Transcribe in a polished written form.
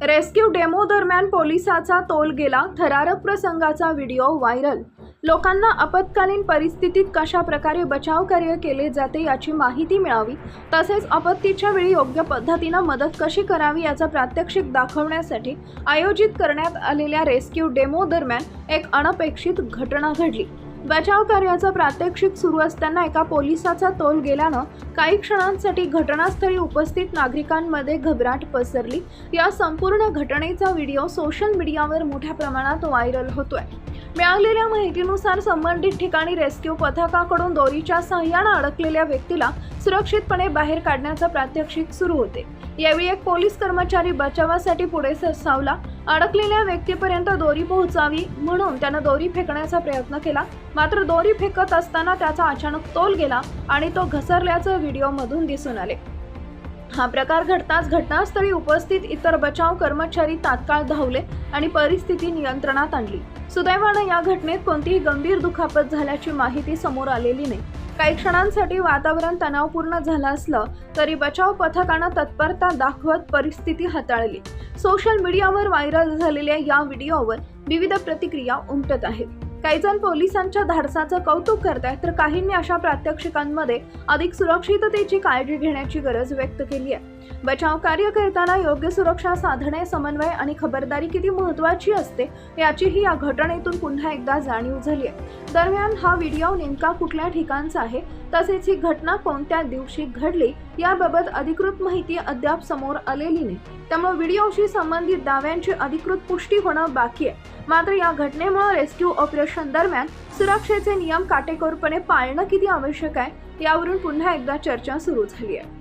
Rescue demo दरम्यान पोलिसाचा तोल गेला, थरारक प्रसंगाचा व्हिडिओ व्हायरल। लोकांना आपत्कालीन परिस्थितीत कशा प्रकारे बचाव कार्य केले जाते याची माहिती मिळावी, तसेच आपत्तीच्या वेळी योग्य पद्धतीने मदत कशी करावी याचा प्रात्यक्षिक दाखवण्यासाठी आयोजित करण्यात आलेल्या रेस्क्यू डेमो दरम्यान एक अनपेक्षित घटना घडली। बचाव कार्याचा प्रात्यक्षिक सुरू असताना एका पोलिसाचा तोल गेल्यानं काही क्षणांसाठी घटनास्थळी उपस्थित नागरिकांमध्ये घबराट पसरली। या संपूर्ण घटनेचा व्हिडिओ सोशल मीडियावर मोठ्या प्रमाणात व्हायरल होतोय। मिळालेल्या माहितीनुसार संबंधित ठिकाणी रेस्क्यू पथकाकडून दोरीच्या सहाय्याने अडकलेल्या व्यक्तीला सुरक्षितपणे बाहेर काढण्याचा प्रात्यक्षिक सुरू होते। यावेळी एक पोलीस कर्मचारी बचावासाठी पुढे सरसावला। अडकलेल्या व्यक्तीपर्यंत दोरी पोहोचावी म्हणून त्यानं दोरी फेकण्याचा प्रयत्न केला, मात्र दोरी फेकत असताना त्याचा अचानक तोल गेला आणि तो घसरल्याचं व्हिडिओमधून दिसून आले। हा प्रकार घडताच घटनास्थळी उपस्थित इतर बचाव कर्मचारी तात्काळ धावले आणि परिस्थिती नियंत्रणात आणली। सुदैवाने या घटनेत कोणतीही गंभीर दुखापत झाल्याची माहिती समोर आलेली नाही। काही क्षणांसाठी वातावरण तणावपूर्ण झालं असलं तरी बचाव पथकानं तत्परता दाखवत परिस्थिती हाताळली। सोशल मीडियावर व्हायरल झालेल्या या व्हिडिओवर विविध प्रतिक्रिया उमटत आहेत। काही जण पोलिसांच्या धाडसाचं कौतुक करतात, तर काहींनी अशा प्रात्यक्षिकांमध्ये अधिक सुरक्षिततेची काळजी घेण्याची गरज व्यक्त केली आहे। बचाव कार्य करताना योग्य सुरक्षा साधने, समन्वय आणि खबरदारी किती महत्त्वाची असते याचीही या घटनेतून पुन्हा एकदा जाणीव झाली आहे। दरम्यान हा व्हिडिओ नेमका कुठल्या ठिकाणचा आहे, तसेच ही घटना कोणत्या दिवशी घडली याबाबत अधिकृत माहिती अद्याप समोर आलेली नाही। त्यामुळे व्हिडिओशी संबंधित दाव्यांची अधिकृत पुष्टी होणं बाकी आहे। मात्र या घटनेमुळे रेस्क्यू ऑपरेशन दरम्यान सुरक्षेचे नियम काटेकोरपणे पाळणं किती आवश्यक आहे यावरून पुन्हा एकदा चर्चा सुरू झाली आहे।